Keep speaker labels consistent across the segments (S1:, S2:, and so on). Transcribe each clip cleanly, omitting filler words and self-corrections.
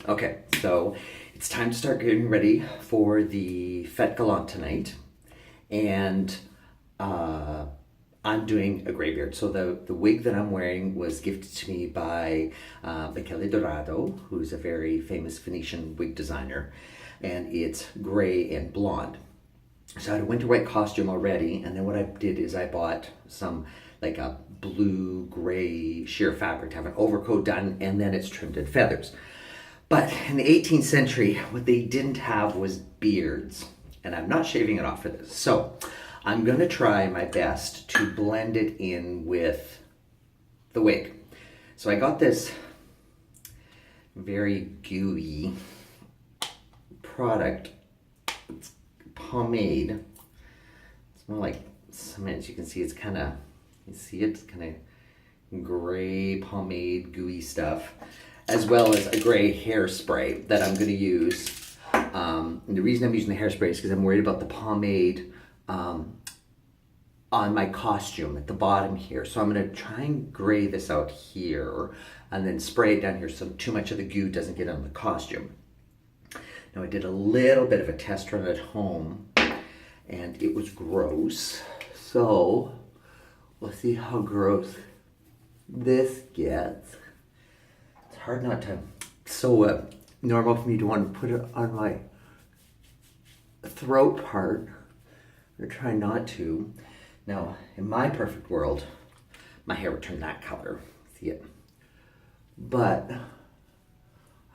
S1: Okay, so it's time to start getting ready for the Fetes Galantes tonight, and I'm doing a gray beard. So the wig that I'm wearing was gifted to me by Bejewel, who's a very famous Venetian wig designer, and it's gray and blonde. So I had a winter white costume already, and then what I did is I bought some like a blue gray sheer fabric to have an overcoat done, and then it's trimmed in feathers. But in the 18th century, what they didn't have was beards, and I'm not shaving it off for this. So I'm gonna try my best to blend it in with the wig. So I got this very gooey product. It's pomade. It's more like cement. As you can see, it's kind of, you see it's kind of gray pomade gooey stuff, as well as a gray hairspray that I'm going to use. And the reason I'm using the hairspray is because I'm worried about the pomade on my costume at the bottom here. So I'm going to try and gray this out here and then spray it down here so too much of the goo doesn't get on the costume. Now I did a little bit of a test run at home and it was gross. So we'll see how gross this gets. It's hard not to, so normal for me to want to put it on my throat part. I'm gonna try not to. Now, in my perfect world, my hair would turn that color, see it? But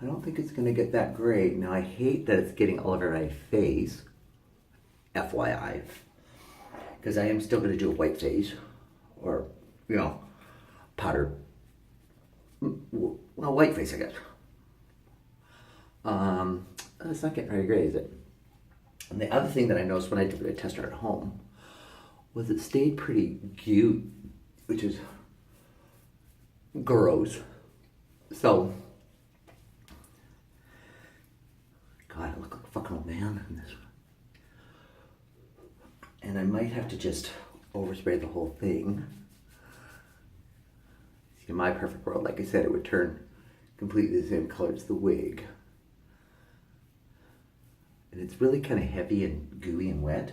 S1: I don't think it's gonna get that gray. Now, I hate that it's getting all over my face, FYI, because I am still gonna do a white face, or, you know, powder, well, white face, I guess. It's not getting very gray, is it? And the other thing that I noticed when I did a test run at home was it stayed pretty cute, which is gross. So, God, I look like a fucking old man in this. And I might have to just overspray the whole thing. See, in my perfect world, like I said, it would turn completely the same color as the wig. And it's really kind of heavy and gooey and wet.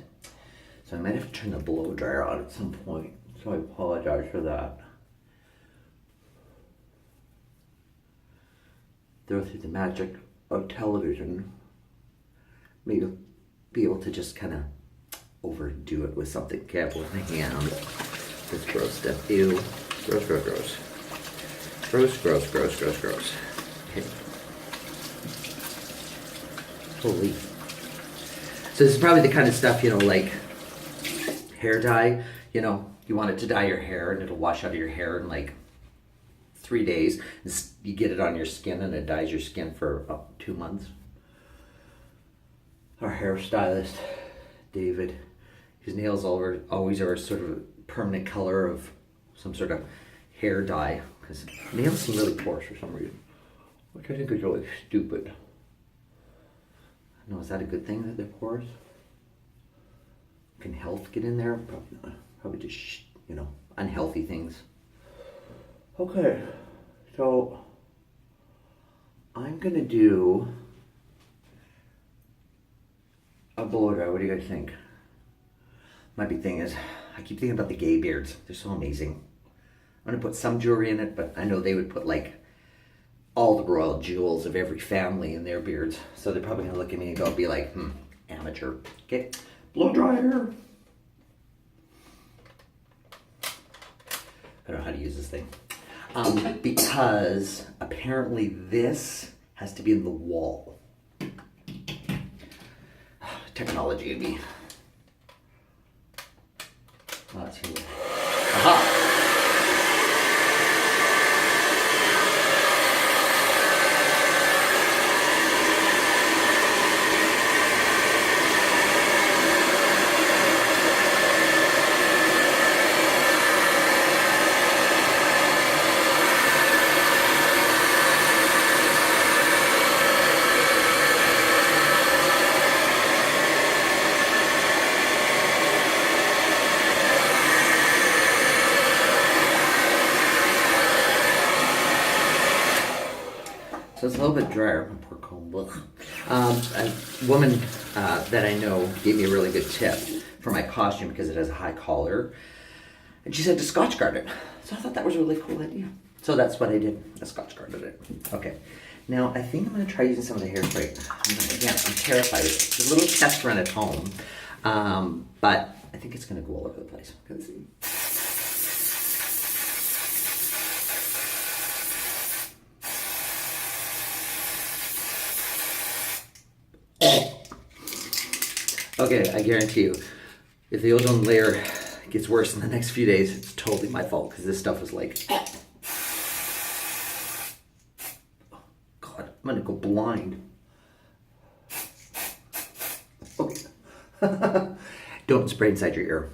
S1: So I might have to turn the blow dryer on at some point. So I apologize for that. Through the magic of television, maybe be able to just kind of overdo it with something careful with my hand. This gross stuff. Ew. Gross, gross, gross. Gross, gross, gross, gross, gross. Okay. Holy. So this is probably the kind of stuff, you know, like hair dye. You know, you want it to dye your hair and it'll wash out of your hair in like 3 days. You get it on your skin and it dyes your skin for up 2 months. Our hairstylist, David, his nails always are sort of a permanent color of some sort of hair dye, because nails seem really porous for some reason, which I think is really stupid. No, is that a good thing that they're porous? Can health get in there? Probably not. Probably just, you know, unhealthy things. Okay, so I'm gonna do a blow dry. What do you guys think? My big thing is, I keep thinking about the gay beards. They're so amazing. I'm gonna put some jewelry in it, but I know they would put like all the royal jewels of every family in their beards. So they're probably gonna look at me and go, be like, amateur. Okay, blow dryer. I don't know how to use this thing. Because apparently this has to be in the wall. Technology would be. Oh, that's here. Aha! little bit drier. My poor comb. A woman that I know gave me a really good tip for my costume because it has a high collar. And she said to Scotch guard it. So I thought that was a really cool idea. So that's what I did. I Scotch guarded it. Okay. Now I think I'm going to try using some of the hairspray. Again, I'm terrified. It's a little test run at home. But I think it's going to go all over the place. Okay, I guarantee you, if the ozone layer gets worse in the next few days, it's totally my fault because this stuff is like, oh God, I'm gonna go blind. Okay. Don't spray inside your ear.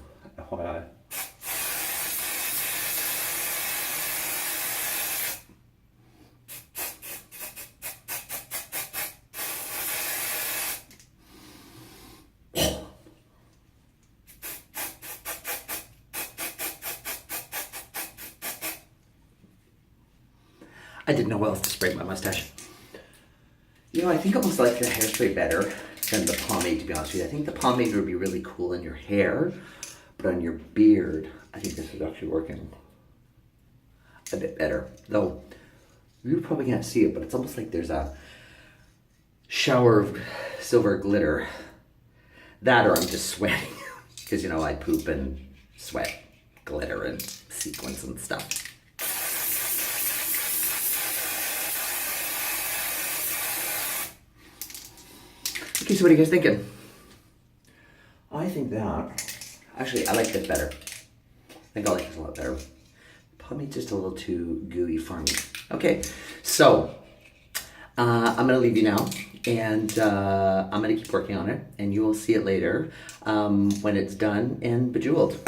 S1: I didn't know what else to spray my mustache. You know, I think I almost like the hairspray better than the pomade, to be honest with you. I think the pomade would be really cool in your hair, but on your beard, I think this is actually working a bit better. Though, you probably can't see it, but it's almost like there's a shower of silver glitter. That or I'm just sweating. Because, you know, I poop and sweat glitter and sequins and stuff. Okay, so what are you guys thinking? I think that, actually, I like this better. I think I like this a lot better. Pomade's just a little too gooey for me. Okay, so I'm going to leave you now, and I'm going to keep working on it, and you will see it later when it's done and bejeweled.